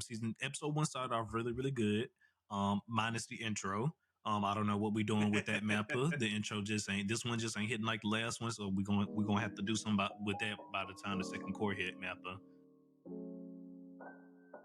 Season episode 1 started off really, really good. Minus the intro. I don't know what we're doing with that mapper. The intro just ain't. This one just ain't hitting like the last one. So we're gonna have to do something with that by the time the second core hit, mapper.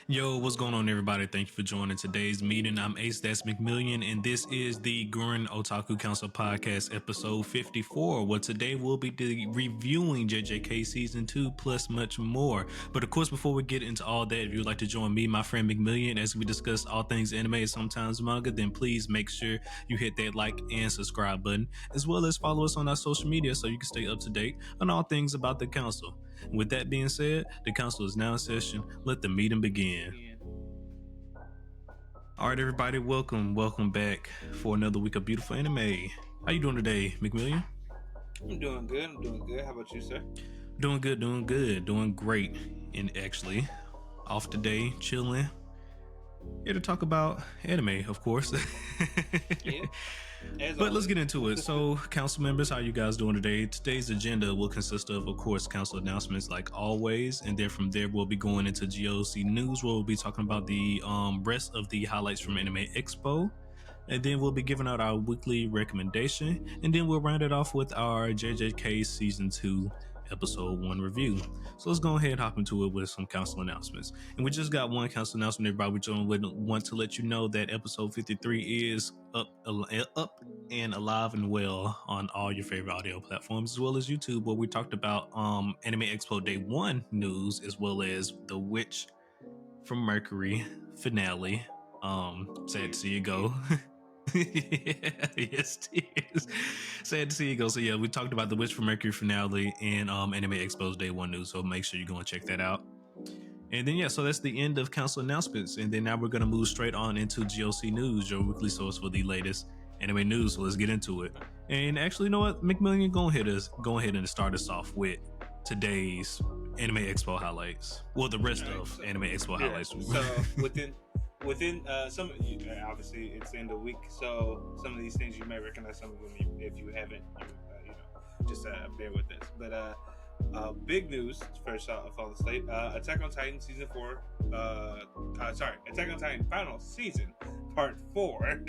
Yo, what's going on, everybody? Thank you for joining today's meeting. I'm Ace, that's McMillian, and this is the Gurren Otaku Council Podcast, episode 54, where today we'll be reviewing JJK Season 2, plus much more. But of course, before we get into all that, if you'd like to join me, my friend McMillian, as we discuss all things anime and sometimes manga, then please make sure you hit that like and subscribe button, as well as follow us on our social media so you can stay up to date on all things about the council. With that being said, the council is now in session. Let the meeting begin. All right, everybody, welcome back for another week of beautiful anime. How you doing today, McMillian? I'm doing good. How about you, sir? Doing great. And actually, off today, chilling. Here to talk about anime, of course. Yeah. But let's get into it. So, council members, how you guys doing today? Today's agenda will consist of course, council announcements like always, and then from there we'll be going into GOC news, where we'll be talking about the rest of the highlights from Anime Expo, and then we'll be giving out our weekly recommendation, and then we'll round it off with our JJK Season 2 Episode 1 review. So let's go ahead and hop into it with some council announcements. And we just got one council announcement, everybody. We just want to let you know that episode 53 is up and alive and well on all your favorite audio platforms, as well as YouTube, where we talked about Anime Expo Day 1 news, as well as The Witch from Mercury finale. Sad to see you go. Yes, it is. Sad to see you go. So yeah, we talked about The Witch from Mercury finale and Anime Expo's Day 1 news, so make sure you go and check that out. And then yeah, so that's the end of council announcements, and then now we're gonna move straight on into GOC news, your weekly source for the latest anime news. So let's get into it. And actually, you know what, McMillian, go ahead and start us off with today's Anime Expo highlights. Well, the rest of Anime Expo highlights. So within some, obviously it's the end of the week, so some of these things you may recognize, some of them if you haven't, just bear with us. But big news first off on the slate: Attack on Titan season 4. Attack on Titan final season part 4.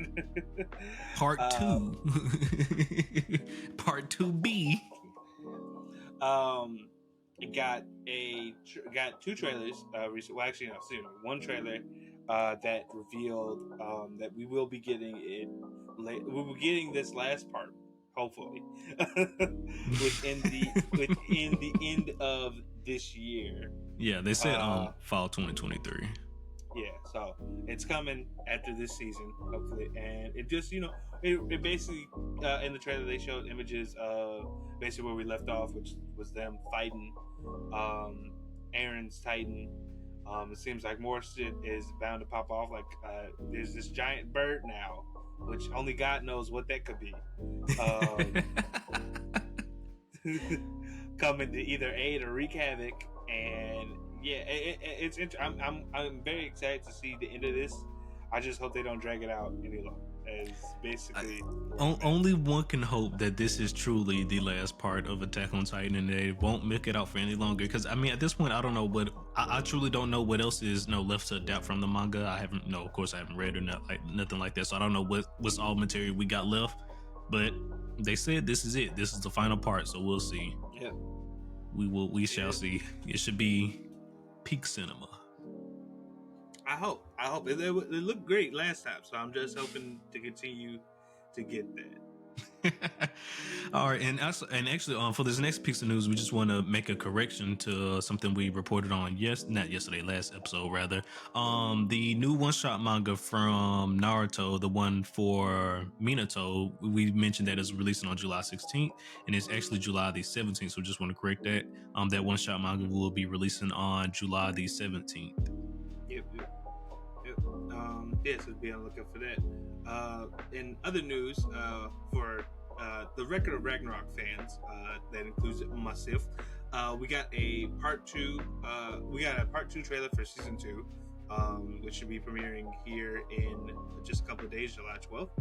Part 2. Part 2B. It got two trailers. One trailer that revealed that we will be getting it. We'll be getting this last part, hopefully, within the end of this year. Yeah, they said fall 2023. Yeah, so it's coming after this season, hopefully, and it just it basically in the trailer they showed images of basically where we left off, which was them fighting Aaron's Titan. It seems like more shit is bound to pop off. Like there's this giant bird now, which only God knows what that could be, coming to either aid or wreak havoc. And yeah, it's I'm very excited to see the end of this. I just hope they don't drag it out any longer. As basically, only one can hope that this is truly the last part of Attack on Titan, and they won't milk it out for any longer. Because I mean, at this point, I don't know what I truly don't know what else is left to adapt from the manga. I haven't, of course, I haven't read or nothing like that, so I don't know what's all material we got left. But they said this is it. This is the final part, so we'll see. Yeah, we shall see. It should be peak cinema. I hope it looked great last time, so I'm just hoping to continue to get that. All right, and actually, for this next piece of news, we just want to make a correction to something we reported on last episode rather. The new one-shot manga from Naruto, the one for Minato, we mentioned that it's releasing on July 16th, and it's actually July the 17th. So just want to correct that. That one-shot manga will be releasing on July the 17th. Yep. So be on the lookout for that. In other news, for the Record of Ragnarok fans, that includes myself, we got a part 2. We got a part 2 trailer for season 2, which should be premiering here in just a couple of days, July 12th.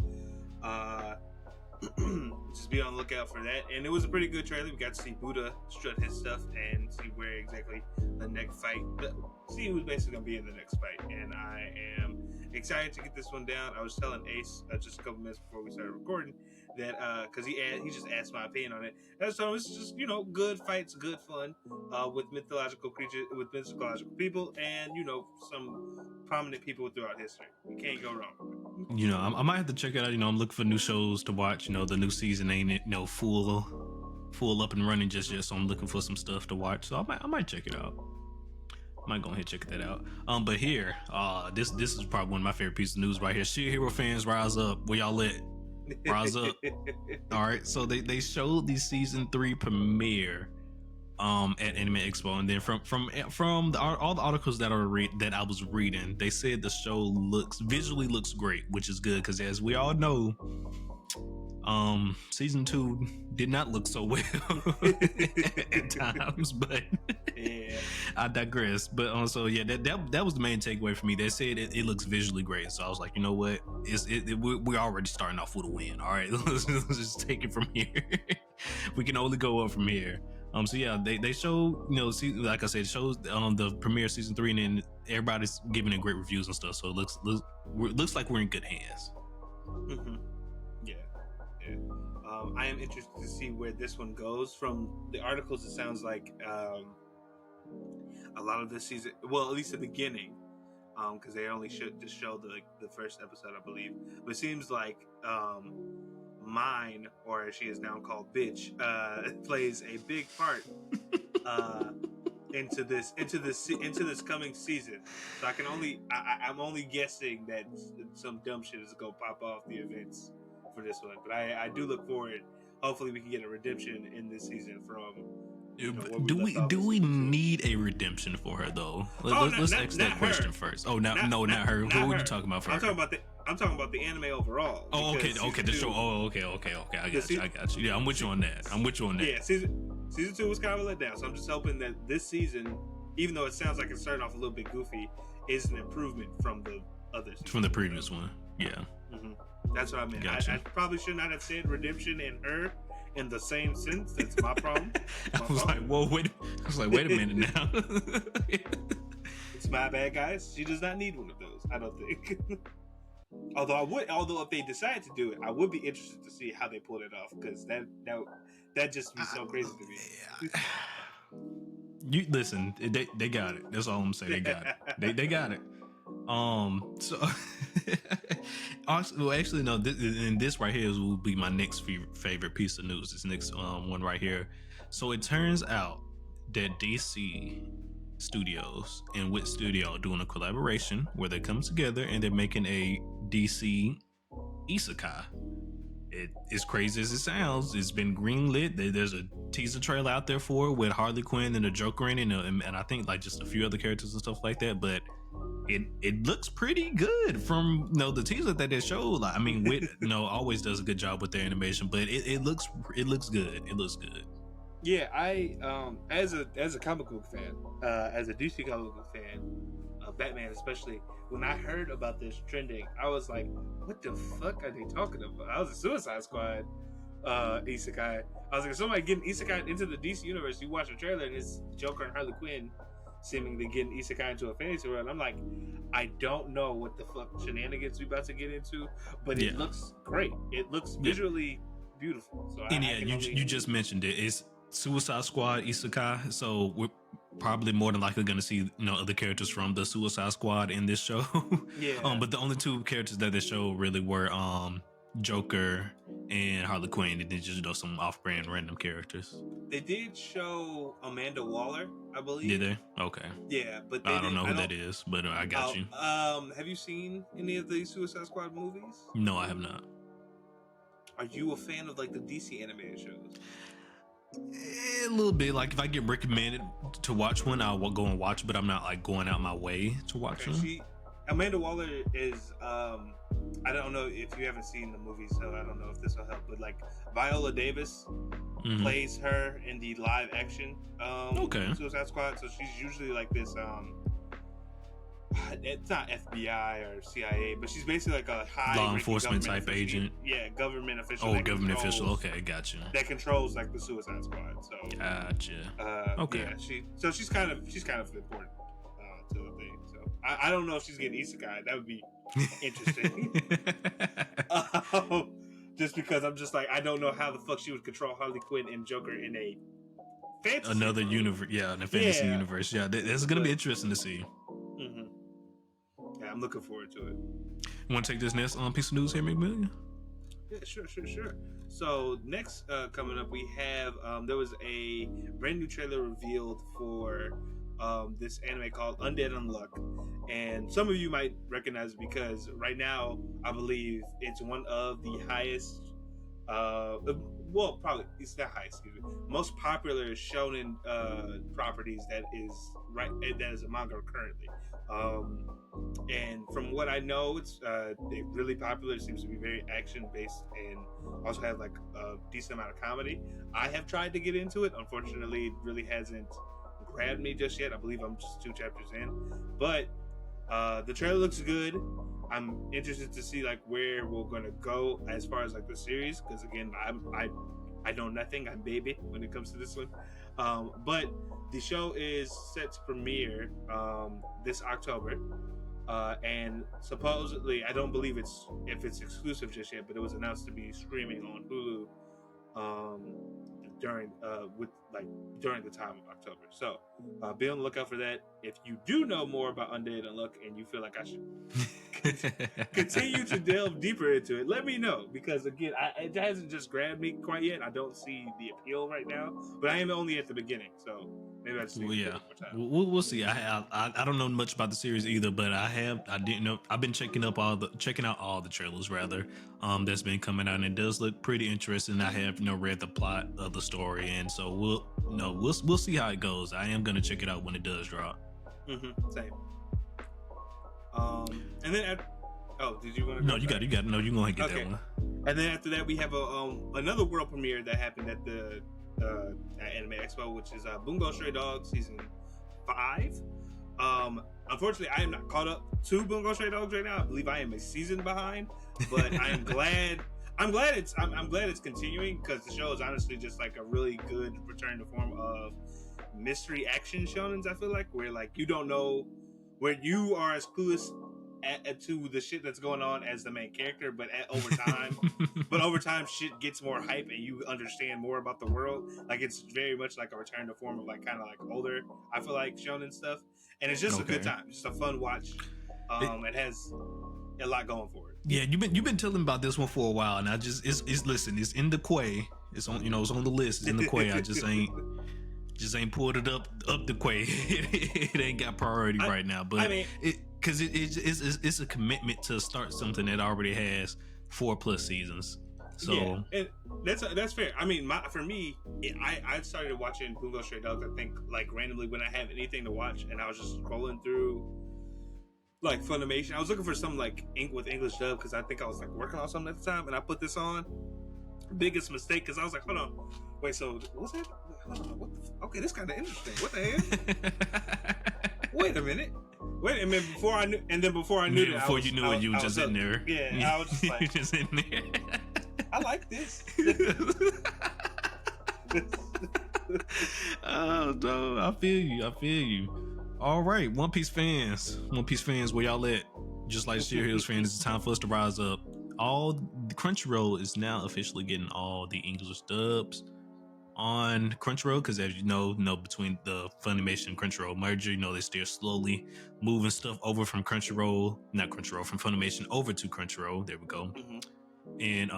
just be on the lookout for that. And it was a pretty good trailer. We got to see Buddha strut his stuff and see where exactly the next fight, see who's basically gonna be in the next fight. And I am excited to get this one down. I was telling Ace just a couple minutes before we started recording that because he just asked my opinion on it. And so it's just good fights, good fun with mythological creatures, with mythological people, and some prominent people throughout history. You can't go wrong. I might have to check it out. I'm looking for new shows to watch. The new season ain't full up and running just yet, so I'm looking for some stuff to watch. So I might check it out. I might go ahead and check that out. But here, this is probably one of my favorite pieces of news right here. Shield Hero fans, rise up. Where y'all at? Rise up. All right. So they showed the season 3 premiere at Anime Expo, and then from all the articles that I was reading, they said the show visually looks great, which is good because as we all know, season 2 did not look so well at times, but yeah, I digress. But so yeah, that was the main takeaway for me. They said it looks visually great, so I was like, you know what, we're already starting off with a win. All right, let's just take it from here. We can only go up from here. So yeah, they show, like I said, it shows the premiere season 3, and then everybody's giving it great reviews and stuff. So it looks like we're in good hands. Mm-hmm. Yeah. I am interested to see where this one goes. From the articles, it sounds like a lot of this season, well, at least the beginning, because they only show the first episode, I believe. But it seems like Mine, or as she is now called Bitch, plays a big part into this coming season. So I'm only guessing that some dumb shit is gonna pop off the events for this one. But I do look forward. Hopefully we can get a redemption in this season from. Do we need a redemption for her though? Let's ask that question first. Oh, not her. Who are you talking about first? I'm talking about the anime overall. Oh, okay, the show. Oh, okay. I got you. Yeah, I'm with you on that. Yeah, season 2 was kind of a letdown, so I'm just hoping that this season, even though it sounds like it's starting off a little bit goofy, is an improvement from the other season. From the previous one. Yeah. Mm-hmm. That's what I meant. Gotcha. I probably should not have said redemption and her in the same sense. That's my problem. I was like, wait a minute now. It's my bad, guys. She does not need one of those, I don't think. Although if they decide to do it, I would be interested to see how they pulled it off, because that just be so crazy to me. You listen, they got it. That's all I'm saying. They got it. They got it. So actually no, this right here will be my next favorite piece of news. This next one right here. So it turns out that DC Studios and Wit Studio are doing a collaboration where they come together and they're making a DC isekai. It's crazy as it sounds. It's been greenlit. There's a teaser trailer out there for it with Harley Quinn and the Joker in it, and I think like just a few other characters and stuff like that. But it looks pretty good from the teaser that they showed. Like, I mean, Wit always does a good job with their animation, but it looks good. It looks good. Yeah, I as a comic book fan, as a DC comic book fan, Batman especially, when I heard about this trending, I was like, what the fuck are they talking about? I was a Suicide Squad isekai. I was like, somebody getting isekai into the DC universe. You watch the trailer and it's Joker and Harley Quinn seemingly getting isekai into a fantasy world. I'm like, I don't know what the fuck shenanigans we about to get into, but it looks great. It looks visually beautiful. So you just mentioned it. It's Suicide Squad isekai, so we're probably more than likely going to see other characters from the Suicide Squad in this show. Yeah. But the only two characters that they show really were Joker and Harley Quinn, and then just some off-brand random characters. They did show Amanda Waller, I believe. Did they? Okay. Yeah, but I don't know who that is, but I got you. Have you seen any of the Suicide Squad movies? No, I have not. Are you a fan of like the DC animated shows? A little bit. Like if I get recommended to watch one, I'll go and watch, but I'm not like going out my way to watch them. Amanda Waller is I don't know if you haven't seen the movie, so I don't know if this will help, but like Viola Davis plays her in the live action Suicide Squad, so she's usually like this it's not FBI or CIA, but she's basically like a high law enforcement type official. agent. Yeah, government official. Oh, government official. Okay, gotcha. That controls like the Suicide Squad. So gotcha. Okay. Yeah, she's kind of important to the thing. So I don't know if she's getting isekai. That would be interesting. Just because I'm just like, I don't know how the fuck she would control Harley Quinn and Joker in a fantasy another universe. Yeah, in a fantasy universe. Yeah, that's gonna be interesting to see. Mm-hmm. Yeah, I'm looking forward to it. You want to take this next piece of news here, McMillian? Yeah, sure. So next coming up, we have there was a brand new trailer revealed for this anime called Undead Unluck, and some of you might recognize it because right now I believe it's one of the highest probably it's the highest, most popular shonen properties that is a manga currently. And from what I know, it's really popular. It seems to be very action based and also have like a decent amount of comedy. I have tried to get into it. Unfortunately, it really hasn't grabbed me just yet. I believe I'm just 2 chapters in, but the trailer looks good. I'm interested to see like where we're gonna go as far as like the series, because again, I know nothing. I'm baby when it comes to this one. But the show is set to premiere this October, and supposedly, I don't believe it's exclusive just yet, but it was announced to be streaming on Hulu during the time of October. So be on the lookout for that. If you do know more about Undead Unluck and you feel like I should continue to delve deeper into it, let me know, because again, it hasn't just grabbed me quite yet. I don't see the appeal right now, but I am only at the beginning, so maybe I just need more time. We'll see. I don't know much about the series either, but I didn't know. I've been checking out all the trailers rather that's been coming out, and it does look pretty interesting. I have read the plot of the story, and so we'll see how it goes. I am gonna check it out when it does drop. Same. And then did you want to? No, you got. No, you gonna get that one. And then after that, we have another world premiere that happened at the Anime Expo, which is Bungo Stray Dogs season 5. Unfortunately, I am not caught up to Bungo Stray Dogs right now. I believe I am a season behind, but I am glad. I'm glad it's continuing, because the show is honestly just like a really good return to form of mystery action shonens. I feel like where like you don't know, where you are as clueless to the shit that's going on as the main character, but over time shit gets more hype and you understand more about the world. Like it's very much like a return to form of like kind of like older, I feel like, shonen stuff, and it's just a good time. It's just a fun watch. It has a lot going for it. Yeah, you've been telling about this one for a while, and I just it's in the quay. It's on it's on the list. It's in the quay. I just ain't pulled it up the quay. It ain't got priority right now, but because it's a commitment to start something that already has 4+ seasons. So yeah, and that's fair. I mean, for me, I started watching Bungo Stray Dogs, I think, like randomly when I have anything to watch, and I was just scrolling through like Funimation. I was looking for something like with English dub, because I think I was like working on something at the time, and I put this on. Biggest mistake, because I was like, hold on, wait, so what's that? Okay, this kind of interesting. What the hell? Wait a minute. Before I knew it, before you knew it, you were just in there. Yeah, I was just like, you just in there. I like this. Oh no, I feel you. All right, One Piece fans, where y'all at? Just like Sheer Hills fans, it's time for us to rise up. All Crunchyroll is now officially getting all the English dubs on Crunchyroll, because as you know, between the Funimation and Crunchyroll merger, they still slowly moving stuff over from from Funimation over to Crunchyroll. There we go. And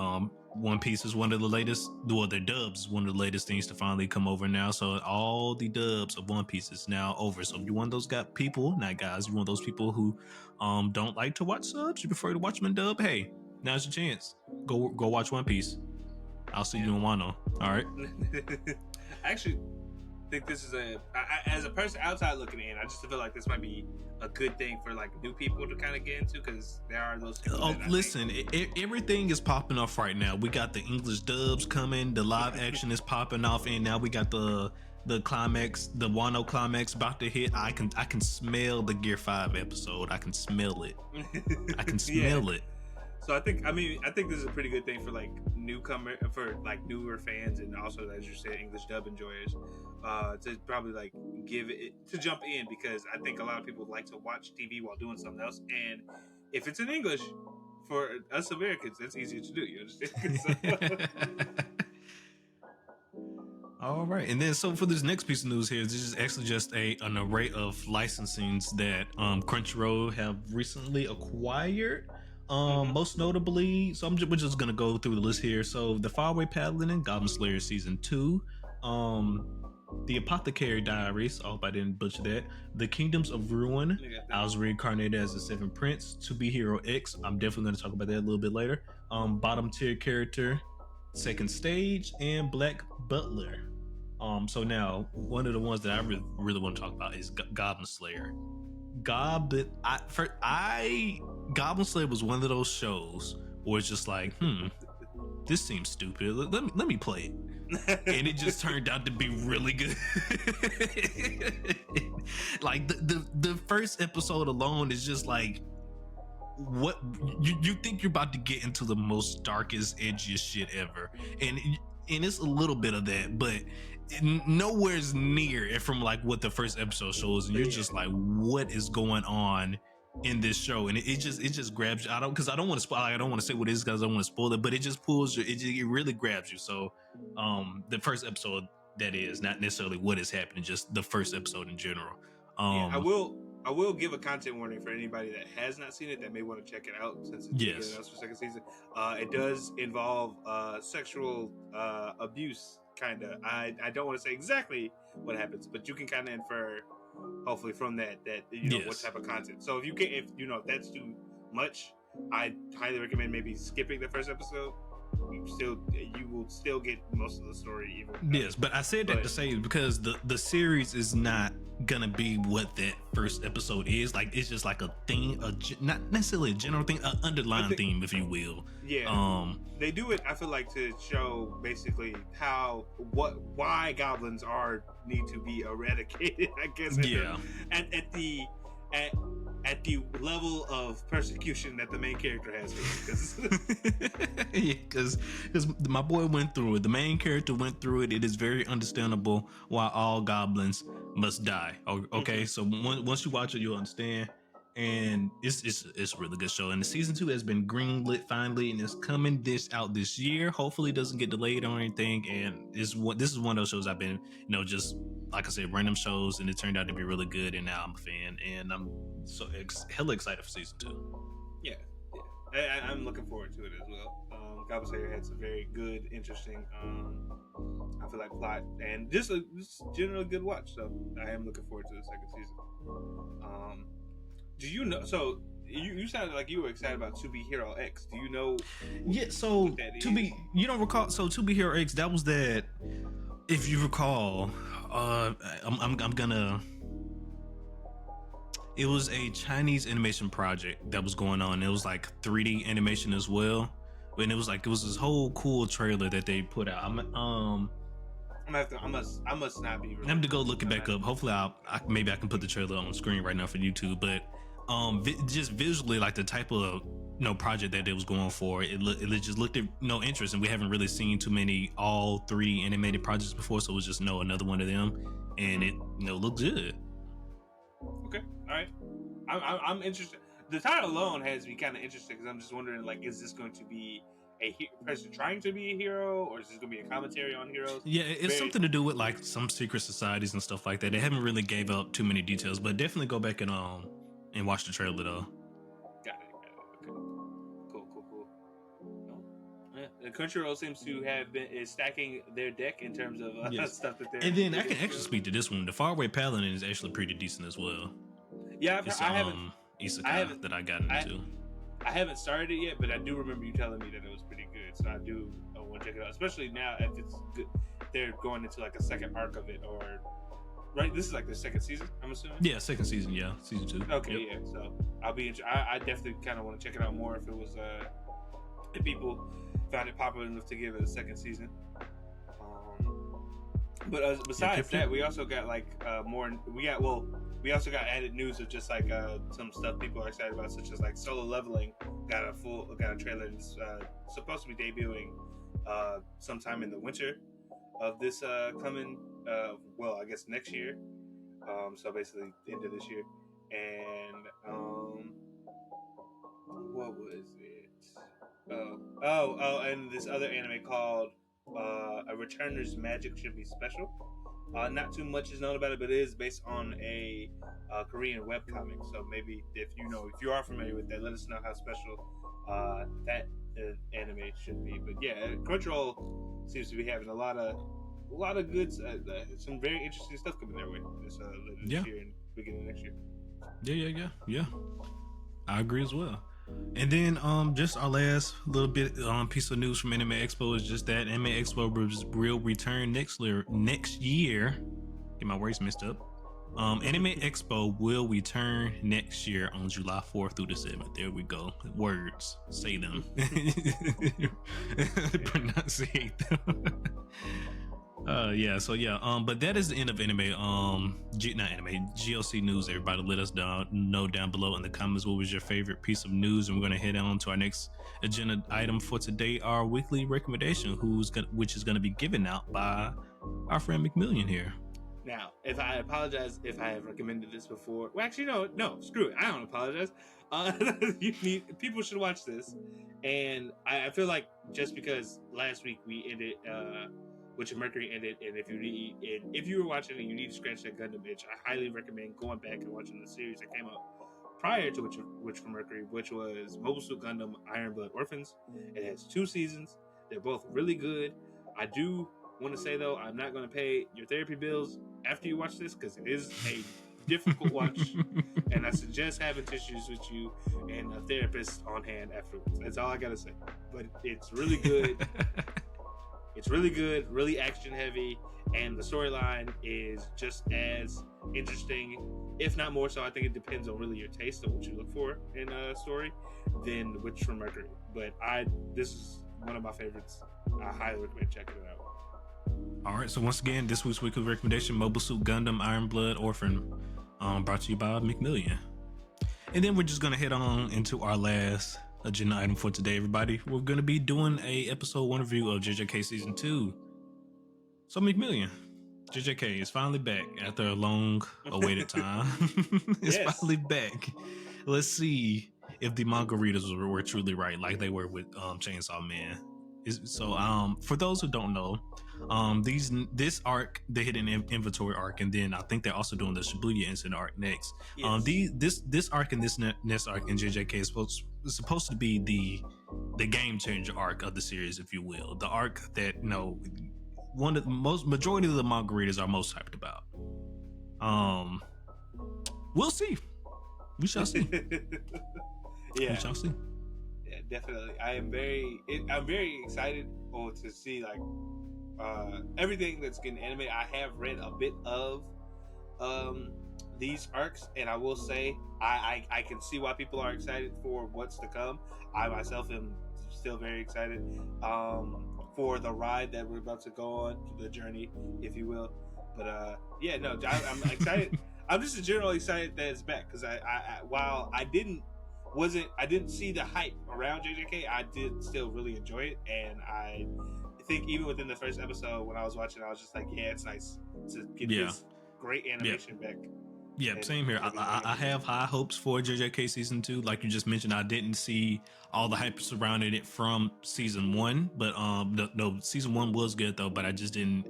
One Piece is one of the latest. Well, their dubs is one of the latest things to finally come over now. So all the dubs of One Piece is now over. So if you want those people who don't like to watch subs, you prefer to watch them in dub, hey, now's your chance. Go watch One Piece. I'll see you in Wano. All right. Actually, think this is as a person outside looking in, I just feel like this might be a good thing for like new people to kind of get into, because there are those people Oh, that listen, everything is popping off right now. We got the English dubs coming, the live action is popping off, and now we got the climax, the Wano climax about to hit. I can smell the Gear 5 episode. I can smell it. I can smell it. So I think this is a pretty good thing for like newer fans, and also, as you said, English dub enjoyers, to probably like give it to jump in, because I think a lot of people like to watch TV while doing something else, and if it's in English, for us Americans, that's easier to do. You understand? All right, and then so for this next piece of news here, this is actually just an array of licensings that Crunchyroll have recently acquired. Most notably, so we're just gonna go through the list here. So the Faraway Paladin, Goblin Slayer season 2, the Apothecary Diaries. I hope I didn't butcher that. The Kingdoms of Ruin. I was reincarnated as the Seventh Prince. To Be Hero X. I'm definitely gonna talk about that a little bit later. Bottom tier character, Second Stage, and Black Butler. So now one of the ones that I really want to talk about is Goblin Slayer. Goblin Slayer was one of those shows where it's just like, this seems stupid. Let me play it, and it just turned out to be really good. Like the first episode alone is just like, what you think you're about to get into the most darkest, edgiest shit ever, and it's a little bit of that, but nowhere's near it from like what the first episode shows, and you're just like, what is going on in this show? And it just grabs you. I don't want to spoil. I don't want to say what it is because I don't want to spoil it, but it just pulls you. It really grabs you. So the first episode, that is not necessarily what is happening, just the first episode in general. I will give a content warning for anybody that has not seen it that may want to check it out, since it's getting announced for second season. It does involve sexual abuse, kind of. I don't want to say exactly what happens, but you can kind of infer, hopefully, from that what type of content. So if that's too much, I highly recommend maybe skipping the first episode. You will still get most of the story. Yes, but I said that to say, because the series is not gonna be what that first episode is. Like, it's just like a thing, not necessarily a general thing, an underlying theme, if you will. Yeah. They do it, I feel like, to show basically why goblins need to be eradicated, I guess. At the level of persecution that the main character has. Because my boy went through it. The main character went through it. It is very understandable why all goblins must die. Okay, so once you watch it, you'll understand. And it's a really good show. And the season 2 has been greenlit finally, and it's coming out this year. Hopefully, it doesn't get delayed or anything. And this is one of those shows I've been, just like I said, random shows, and it turned out to be really good. And now I'm a fan, and I'm so hella excited for season 2. Yeah. I'm looking forward to it as well. Goblin Slayer had some very good, interesting, I feel like, plot, and just generally good watch. So I am looking forward to the second season. Do you know? So you sounded like you were excited about To Be Hero X. Do you know? Yeah. So you don't recall? So To Be Hero X, that was that. If you recall, I'm gonna. It was a Chinese animation project that was going on. It was like 3D animation as well, and it was this whole cool trailer that they put out. I must not be. I have to go look it back up. Hopefully, maybe I can put the trailer on the screen right now for YouTube. But just visually, like the type of project that they was going for, it just looked at no interest, and we haven't really seen too many all 3D animated projects before, so it was just another one of them, and it looked good. Okay, all right. I'm interested. The title alone has me kind of interested, because I'm just wondering, like, is this going to be a person trying to be a hero, or is this going to be a commentary on heroes? Yeah, it's something to do with like some secret societies and stuff like that. They haven't really gave up too many details, but definitely go back and watch the trailer though. Got it. Okay. Cool. Yeah, the Crunchyroll seems to have is stacking their deck in terms of stuff that they're. And then I can actually speak to this one. The Faraway Paladin is actually pretty decent as well. Yeah, I haven't. Isekai that I got into. I haven't started it yet, but I do remember you telling me that it was pretty good. So I do want to check it out, especially now if it's good. they're going into like a second arc of it, or right? This is like the second season, I'm assuming. Yeah, second season. Yeah, season 2. Okay, Yep. yeah. So I definitely kind of want to check it out more if it was if people found it popular enough to give it a second season. But besides that, we also got like more. We also got added news of just like some stuff people are excited about, such as like Solo Leveling got a trailer that's supposed to be debuting sometime in the winter of this coming I guess next year. So basically the end of this year. And what was it? And this other anime called A Returner's Magic Should Be Special. Not too much is known about it, but it is based on a Korean webcomic. So maybe if you are familiar with that, let us know how special that anime should be. But yeah, Crunchyroll seems to be having a lot of good, some very interesting stuff coming their way this year and beginning of next year. Yeah. I agree as well. And then just our last little bit piece of news from Anime Expo is just that Anime Expo will return next year. Get my words messed up. Anime Expo will return next year on July 4th through the 7th. There we go. Words. Say them. Pronunciate them. But that is the end of anime. Not anime, GOC news. Everybody, let us know down below in the comments what was your favorite piece of news, and we're gonna head on to our next agenda item for today, our weekly recommendation, which is gonna be given out by our friend McMillian here. Now, if I apologize if I have recommended this before. Well, actually, no, screw it. I don't apologize. People should watch this, and I feel like just because last week we ended. Which Mercury ended, and if you were watching and you need to scratch that Gundam itch, I highly recommend going back and watching the series that came out prior to Witch from Mercury, which was Mobile Suit Gundam Iron Blood Orphans. It has 2 seasons. They're both really good. I do want to say though, I'm not going to pay your therapy bills after you watch this because it is a difficult watch, and I suggest having tissues with you and a therapist on hand afterwards. That's all I gotta say. But it's really good. It's really good, really action heavy, and the storyline is just as interesting, if not more so. I think it depends on really your taste and what you look for in a story than Witch from Mercury. But this is one of my favorites. I highly recommend checking it out. All right, so once again, this week's weekly recommendation: Mobile Suit Gundam Iron Blood Orphan, brought to you by McMillian. And then we're just gonna head on into our last agenda item for today, everybody. We're going to be doing a episode 1 review of JJK season 2. So McMillian, JJK is finally back after a long awaited time. It's finally back. Let's see if the manga readers were truly right, like they were with Chainsaw Man. So for those who don't know, this arc, the hidden inventory arc, and then I think they're also doing the Shibuya incident arc next. Yes. This arc and this next arc in JJK is supposed to be the game changer arc of the series, if you will. The arc that one of the majority of the manga readers are most hyped about. We'll see. We shall see. Yeah. We shall see. Yeah, definitely. I'm very excited to see like everything that's getting animated. I have read a bit of these arcs, and I will say I can see why people are excited for what's to come. I myself am still very excited for the ride that we're about to go on, the journey, if you will. But I'm excited. I'm just generally excited that it's back because while I didn't see the hype around JJK, I did still really enjoy it, and I think even within the first episode when I was watching, I was just like, yeah, it's nice to get this great animation back. Yeah, same here. I have high hopes for JJK season 2. Like you just mentioned, I didn't see all the hype surrounding it from season 1, but no, season 1 was good though, but I just didn't.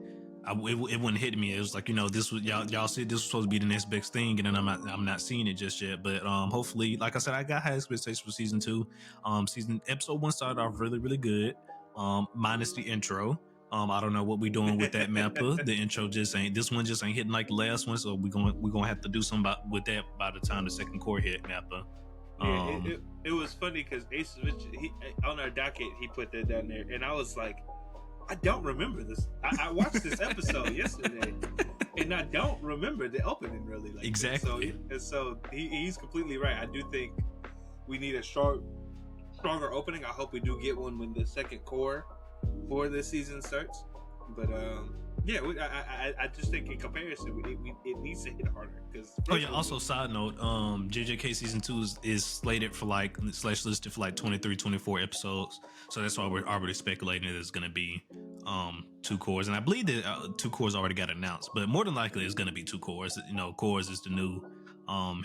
It wouldn't hit me. It was like, this was y'all said this was supposed to be the next big thing, and then I'm not seeing it just yet. But hopefully, like I said, I got high expectations for season 2. Episode 1 started off really, really good. Minus the intro. I don't know what we're doing with that mappa. The intro this one just ain't hitting like the last one, so we're gonna have to do something with that by the time the second core hit mappa. It was funny because Ace on our docket, he put that down there, and I was like, I don't remember this. I watched this episode yesterday, and I don't remember the opening really like exactly. So he's completely right. I do think we need a stronger opening. I hope we do get one when the second core for this season starts. But yeah, I just think in comparison, it needs to hit harder. Oh yeah. Also, side note, JJK season 2 is slated for like listed for like 23, 24 episodes. So that's why we're already speculating that it's going to be 2 cores, and I believe that 2 cores already got announced. But more than likely, it's going to be 2 cores. You know, cores is the new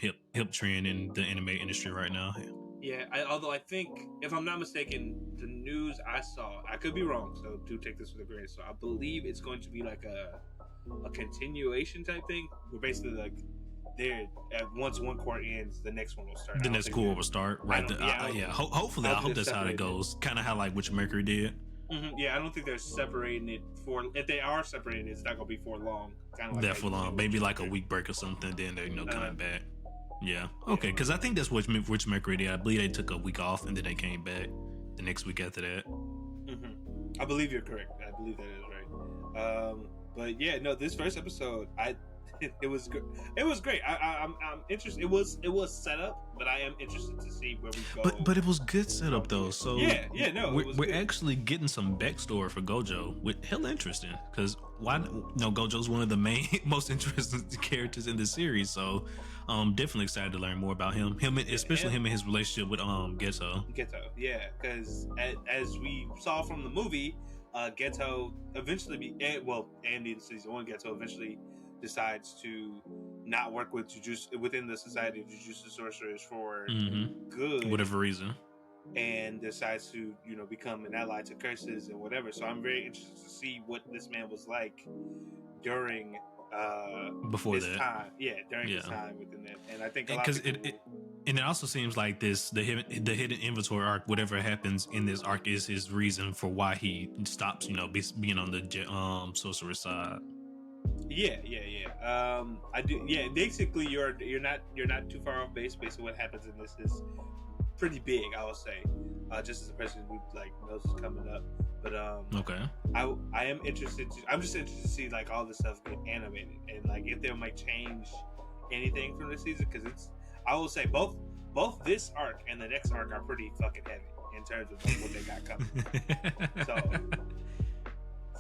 hip trend in the anime industry right now. Yeah, although I think, if I'm not mistaken, the news I saw, I could be wrong, so do take this with a grain of salt. I believe it's going to be like a continuation type thing. We're basically like, once one core ends, the next one will start. The next core will start, right? Hopefully, I hope that's how it goes. Kind of how like Witch Mercury did. Mm-hmm. Yeah, I don't think they're separating it for. If they are separating it, it's not gonna be for long. Kind of like for long, maybe like a week break or something. Then they're coming back. Yeah. Okay. Because I think that's Witch Mercury did. I believe they took a week off and then they came back the next week after that. I believe you're correct. I believe that is right. But yeah, no, this first episode, it was good. It was great. I'm interested. It was set up, but I am interested to see where we go. But it was good setup though. So we're good. actually getting some backstory for Gojo, with hella interesting. Because Gojo's one of the most interesting characters in the series. So definitely excited to learn more about him. Especially him and his relationship with Geto. Yeah, because as we saw from the movie, Geto eventually Andy in season 1, Geto eventually decides to not work within the Society of Jujutsu Sorcerers for good, whatever reason, and decides to become an ally to curses and whatever. So I'm very interested to see what this man was like during before this that time. During his time within that. And I think because it also seems like the hidden inventory arc, whatever happens in this arc, is his reason for why he stops being on the sorcerer side. I do. Yeah, basically, you're not too far off base. Basically, what happens in this is pretty big, I would say. Just as a person who knows what's coming up, but okay. I am interested. I'm just interested to see like all this stuff get animated and like if they might change anything from this season, because I will say both this arc and the next arc are pretty fucking heavy in terms of what they got coming.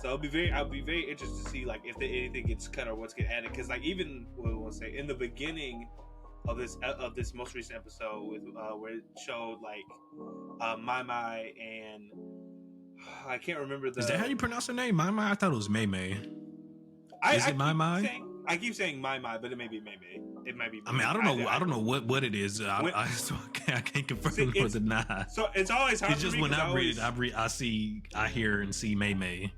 So I'll be very interested to see like if anything gets cut or what's getting added, because like even we'll say in the beginning of this most recent episode with where it showed like Mai Mai and I can't remember Is that how you pronounce her name? Mai Mai? I thought it was Mei Mei. Is it Mai Mai? I keep saying Mai Mai, but it may be Mei Mei. It might be. I mean, I don't know. I don't know what it is. I can't confirm or deny. So it's always hard. It's just when I read it, I hear and see Mei Mei.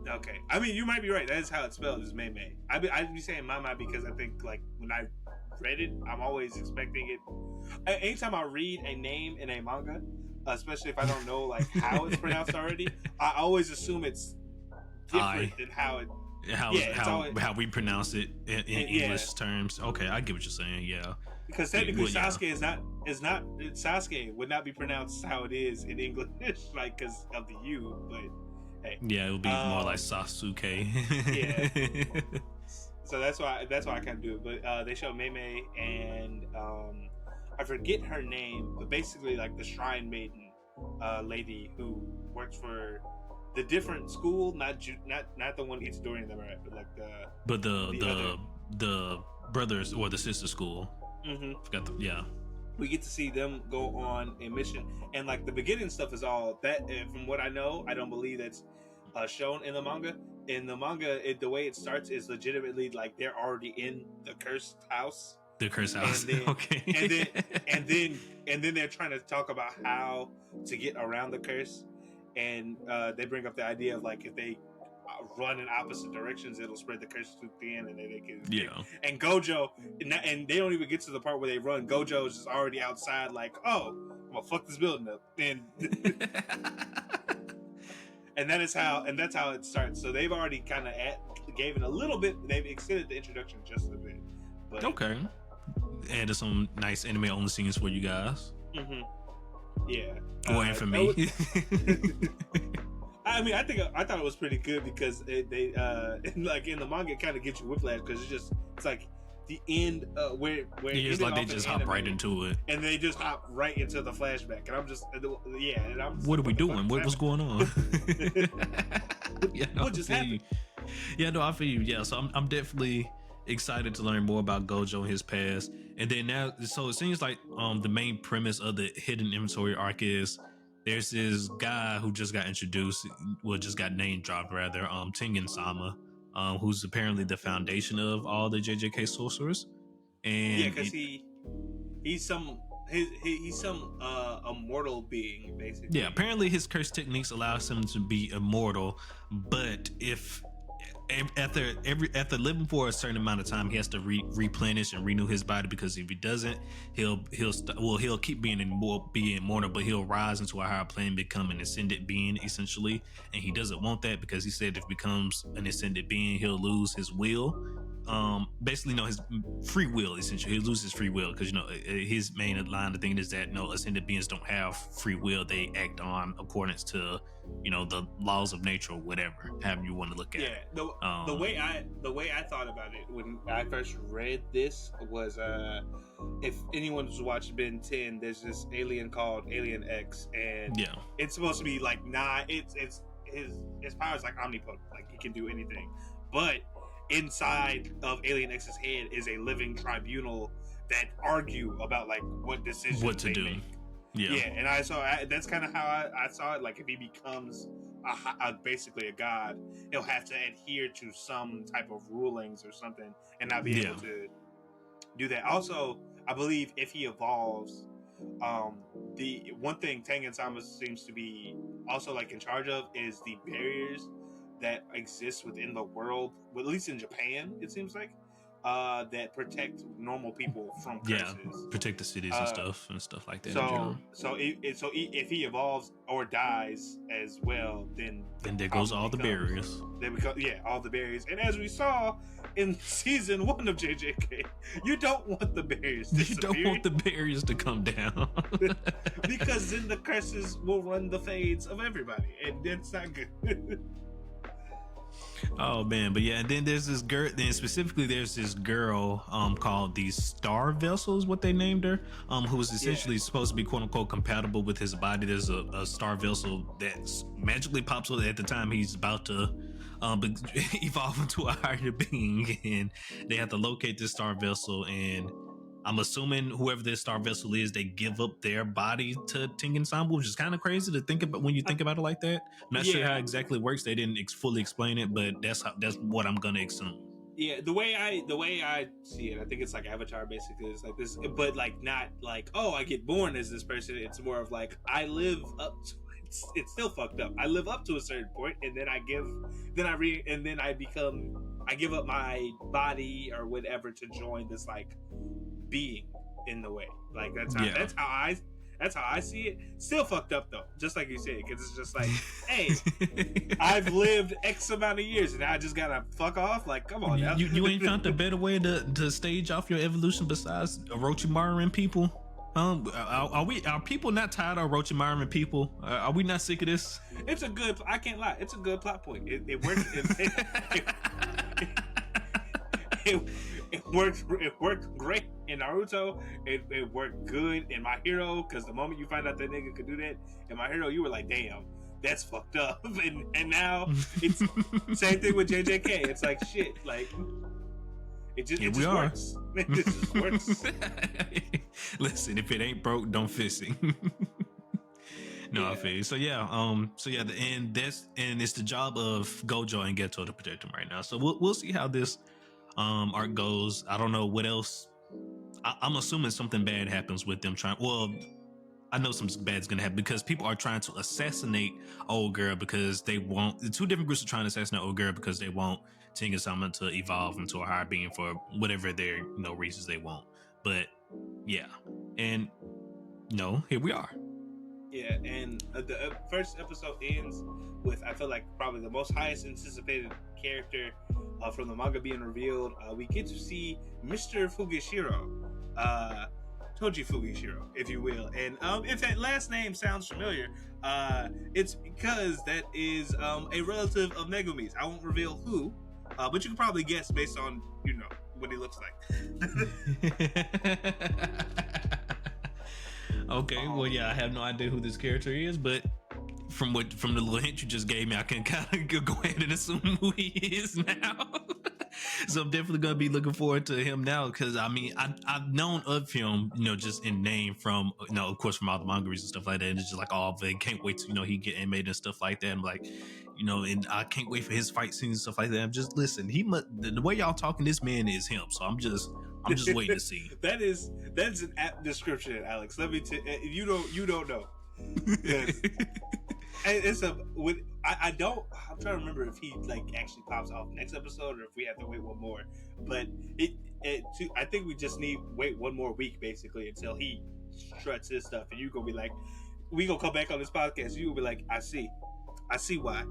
Okay, I mean you might be right. That is how it's spelled. Is Mei Mei. I'd be saying Mai Mai because I think like when I read it, I'm always expecting it. Anytime I read a name in a manga, especially if I don't know like how it's pronounced already, I always assume it's different than how it. How we pronounce it in English terms. Okay, I get what you're saying. Yeah, because technically Sasuke is not Sasuke would not be pronounced how it is in English, like because of the U. But hey, yeah, it would be more like Sasuke. Yeah. So that's why I kind of do it. But they show Mei Mei and I forget her name, but basically like the Shrine Maiden lady who works for the different school, not the one Itadori and them are at, but like the brothers or the sister school. Forgot we get to see them go on a mission, and like the beginning stuff is all that. From what I know, I don't believe that's shown in the manga. In the manga, the way it starts is legitimately like they're already in the cursed house. The cursed house. And then, okay. and then they're trying to talk about how to get around the curse. And they bring up the idea of like if they run in opposite directions, it'll spread the curse too thin, and then they can. Yeah. And Gojo, and they don't even get to the part where they run. Gojo's just already outside, like, oh, I'm gonna fuck this building up, and and that's how it starts. So they've already kind of gave it a little bit. They've extended the introduction just a bit. But, okay. Added some nice anime only scenes for you guys. Yeah. And for me. I mean, I thought it was pretty good because they like in the manga it kind of gets you whiplash because it's like the end where it's like they just hop right into it, and they just hop right into the flashback, and I'm just and I'm just what are we doing? What's going on? What just happened? Yeah, no, I feel you. Yeah, so I'm definitely excited to learn more about Gojo and his past. And then now, so it seems like the main premise of the hidden inventory arc is there's this guy who just got introduced, well, just got name dropped rather, Tengen Sama, who's apparently the foundation of all the JJK sorcerers. And yeah, because he's some immortal being basically. Yeah, apparently his curse techniques allows him to be immortal, but if after living for a certain amount of time, he has to replenish and renew his body, because if he doesn't, he'll keep being immortal, but he'll rise into a higher plane, become an ascended being essentially, and he doesn't want that because he said if he becomes an ascended being, he'll lose his will. Basically, his free will. Essentially, he loses free will because his main line of thing is that ascended beings don't have free will; they act on accordance to the laws of nature or whatever, however you want to look at it. The way I thought about it when I first read this was if anyone's watched Ben 10, there's this alien called Alien X, and it's supposed to be like it's his power is like omnipotent, like he can do anything, but inside of Alien X's head is a living tribunal that argue about like what decisions they make. Yeah, and that's kind of how I saw it. Like if he becomes basically a god, he'll have to adhere to some type of rulings or something, and not be able to do that. Also, I believe if he evolves, the one thing Tengen Sama seems to be also like in charge of is the barriers that exist within the world, well, at least in Japan, it seems like, that protect normal people from curses. Yeah, protect the cities and stuff like that. So if he evolves or dies as well, then there goes all the barriers. All the barriers. And as we saw in season 1 of JJK, you don't want the barriers to disappear. You don't want the barriers to come down. Because then the curses will run the fades of everybody, and that's not good. Oh man, but yeah, and then there's this girl. Then specifically, there's this girl called the Star Vessels, what they named her, who was essentially supposed to be quote unquote compatible with his body. There's a Star Vessel that magically pops up at the time he's about to evolve into a higher being, and they have to locate this Star Vessel. And I'm assuming whoever this Star Vessel is, they give up their body to Tengen Sama, which is kind of crazy to think about when you think about it like that. I'm not sure how exactly it works. They didn't fully explain it, but that's what I'm gonna assume. Yeah, the way I see it, I think it's like Avatar. Basically, it's like this, but like not like I get born as this person. It's more of like I live up to. It's still fucked up. I live up to a certain point, and then I give up my body or whatever to join this like being in the way. Like that's how I see it. Still fucked up though, just like you said, because it's just like, hey, I've lived X amount of years and I just gotta fuck off. Like, come on now. You ain't found a better way to stage off your evolution besides Orochimaru people? Are people not tired of Orochimaru people? Are we not sick of this? I can't lie, it's a good plot point. It works. It worked great in Naruto. It worked good in My Hero, because the moment you find out that nigga could do that in My Hero, you were like, damn, that's fucked up. And now it's same thing with JJK. It's like shit. Like it just works. It just works. Listen, if it ain't broke, don't fix it. No, I feel you. So yeah, and it's the job of Gojo and Geto to protect him right now. So we'll see how this arc goes. I don't know what else. I'm assuming something bad happens with them I know something bad's gonna happen because people are trying to assassinate old girl because they want. The two different groups are trying to assassinate old girl because they want Tengen Sama to evolve into a higher being for whatever their reasons they want. But yeah, and here we are. Yeah, and the first episode ends with, I feel like, probably the most highest anticipated character from the manga being revealed. We get to see Mr. Fugishiro, Toji Fugishiro, if you will. And if that last name sounds familiar, it's because that is a relative of Megumi's. I won't reveal who, but you can probably guess based on what he looks like. Okay, well, yeah, I have no idea who this character is, but from the little hint you just gave me, I can kind of go ahead and assume who he is now. So I'm definitely gonna be looking forward to him now, because I mean, I've known of him, just in name from, of course, from all the manga and stuff like that. And it's just like, oh, they can't wait to he get animated and stuff like that. I'm like, and I can't wait for his fight scenes and stuff like that. I'm just listen, he must, the way y'all talking, this man is him. So I'm just waiting to see. That's an apt description, Alex. Let me you don't know. Yes. It's I'm trying to remember if he actually pops off next episode or if we have to wait one more. But I think we just need wait one more week basically until he struts his stuff, and you gonna be like, we gonna come back on this podcast. And you gonna be like, I see why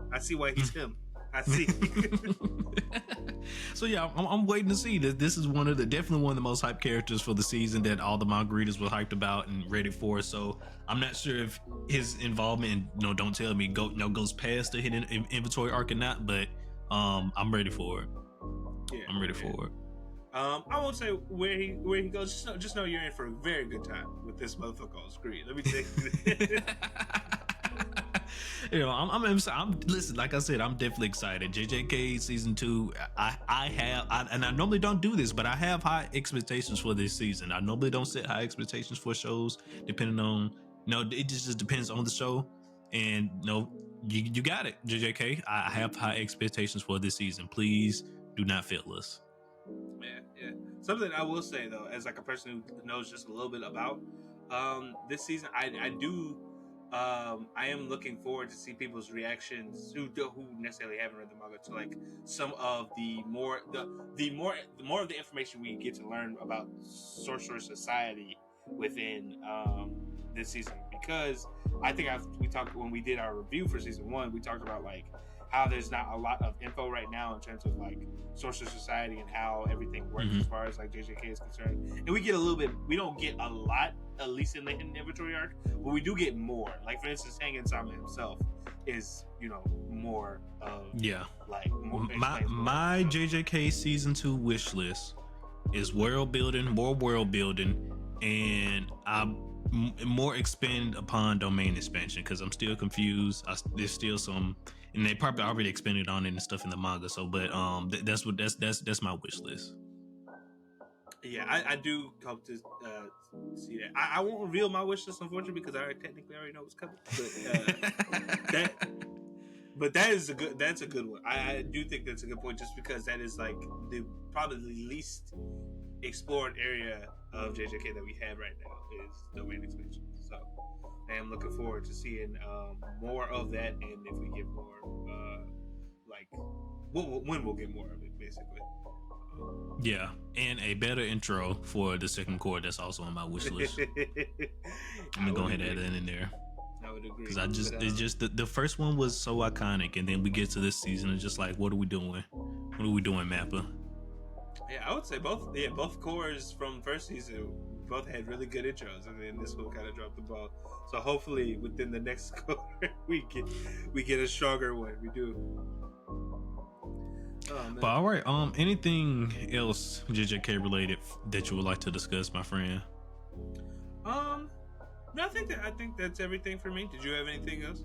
he's him. I see. So yeah, I'm waiting to see that. This is definitely one of the most hyped characters for the season that all the manga readers were hyped about and ready for. So I'm not sure if his involvement in Don't Tell Me goes past the hidden inventory arc or not, but I'm ready for it. Yeah, I'm ready for it. I won't say where he goes. Just know you're in for a very good time with this motherfucker on screen. Let me tell you. I'm listen, like I said, I'm definitely excited. JJK season 2, and I normally don't do this, but I have high expectations for this season. I normally don't set high expectations for shows, depending on, it just depends on the show. And you got it, JJK. I have high expectations for this season. Please do not fail us. Yeah. Something I will say though, as like a person who knows just a little bit about this season, I am looking forward to see people's reactions who necessarily haven't read the manga to like some of the more of the information we get to learn about sorcerer society within this season, because I think we talked when we did our review for season 1, we talked about like how there's not a lot of info right now in terms of like sorcerer society and how everything works as far as like JJK is concerned. And we get a little bit, we don't get a lot, at least in the hidden inventory arc, but we do get more. Like for instance, Hangen Sama himself is, more of like more my JJK season 2 wish list is more world building, and more expand upon domain expansion, because I'm still confused. There's still some, and they probably already expanded on it and stuff in the manga. So, but that's my wish list. Yeah, I do hope to see that. I won't reveal my wish list, unfortunately, because I technically already know what's coming. But that's a good one. I do think that's a good point, just because that is like probably the least explored area of JJK that we have right now is domain expansion. So I am looking forward to seeing more of that, and if we get more, when we'll get more of it, basically. Yeah, and a better intro for the second core. That's also on my wish list. I'm gonna go ahead and add that in there. I would agree. Because it's just the first one was so iconic, and then we get to this season and just like, what are we doing? What are we doing, Mappa? Yeah, I would say both cores from first season both had really good intros, and then this one kind of dropped the ball. So hopefully within the next core we get a stronger one. We do. Oh, but all right, anything else JJK related that you would like to discuss, my friend? No, I think that's everything for me. Did you have anything else?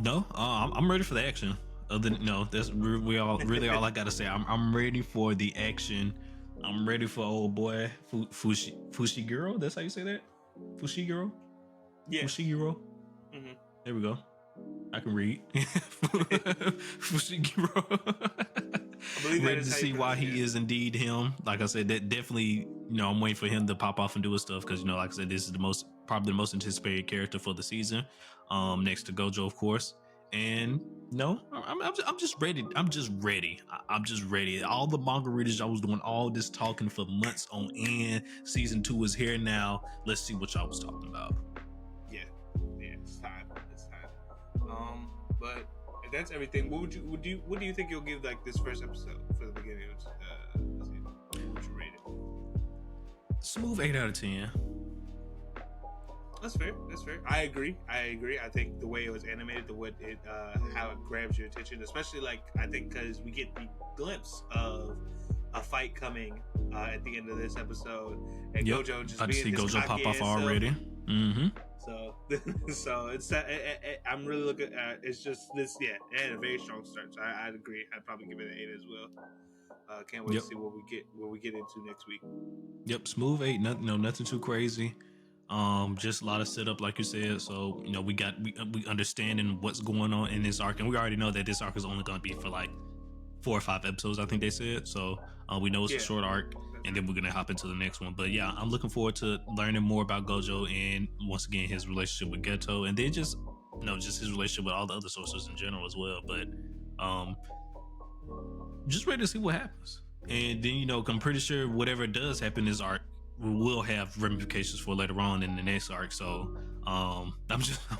No, I'm ready for the action. That's really all I gotta say. I'm ready for the action. I'm ready for old boy Fushiguro. That's how you say that? Fushiguro? Yeah. Fushiguro. Mm-hmm. There we go. I can read. Fushiguro. Ready to see why he is indeed him. Like I said, that definitely, I'm waiting for him to pop off and do his stuff, because like I said, this is probably the most anticipated character for the season, next to Gojo, of course. And I'm just ready. I'm just ready. All the manga readers, I was doing all this talking for months on end. Season 2 is here now. Let's see what y'all was talking about. Yeah, it's time. But if that's everything, what do you think you'll give like this first episode for the beginning of the season? What would you rate it? Smooth 8 out of 10. That's fair. That's fair. I agree. I think the way it was animated, the way it, how it grabs your attention, especially like I think because we get the glimpse of a fight coming at the end of this episode, and Yep. Gojo just I being see his Gojo cocky pop off ass already. Mm-hmm. So, so it's I'm really looking at it's just this. Yeah, it had a very strong start. So I'd agree. I'd probably give it an 8 as well. Can't wait Yep. to see what we get into next week. Yep, smooth 8. Nothing too crazy. Just a lot of setup, like you said. So we understanding what's going on in this arc, and we already know that this arc is only going to be for like 4 or 5 episodes, I think they said. So we know it's a short arc, and then we're gonna hop into the next one. But yeah, I'm looking forward to learning more about Gojo and once again his relationship with Geto, and then just his relationship with all the other sorcerers in general as well. But just ready to see what happens. And then I'm pretty sure whatever does happen in this arc will have ramifications for later on in the next arc. So I'm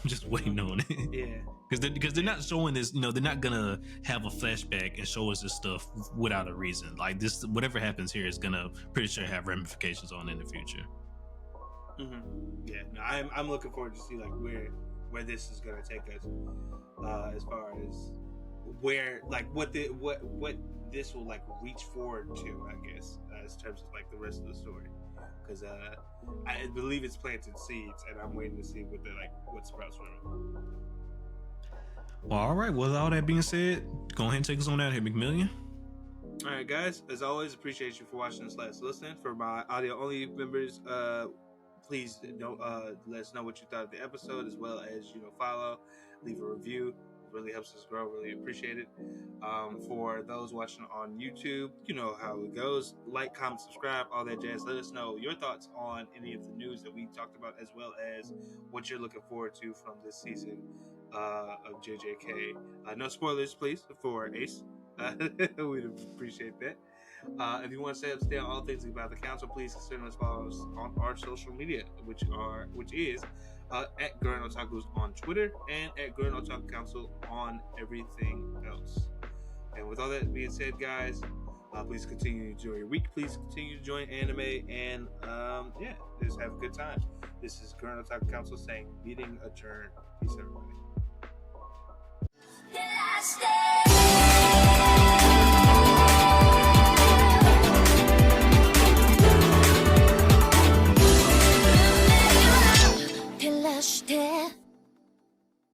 just waiting on it. Yeah. Because they're not showing this, they're not gonna have a flashback and show us this stuff without a reason. Like this, whatever happens here is gonna pretty sure have ramifications on in the future. Mm-hmm. Yeah, no, I'm looking forward to see like where this is gonna take us, as far as where like what this will like reach forward to, I guess, as terms of like the rest of the story. Because I believe it's planted seeds, and I'm waiting to see what sprouts from it. Well, all right. With all that being said, go ahead and take us on out here, McMillian. All right, guys. As always, appreciate you for watching this last listen. For my audio only members, please let us know what you thought of the episode, as well as follow, leave a review. It really helps us grow. Really appreciate it. For those watching on YouTube, you know how it goes. Like, comment, subscribe, all that jazz. Let us know your thoughts on any of the news that we talked about, as well as what you're looking forward to from this season of JJK. No spoilers, please, for Ace. We'd appreciate that. If you want to stay up to date on all things about the council, please consider us follow us on our social media, which is at Gurren Otaku on Twitter and at Gurren Otaku Council on everything else. And with all that being said, guys, please continue to enjoy your week. Please continue to join anime, and just have a good time. This is Gurren Otaku Council saying, meeting adjourned. Peace, everybody.照らして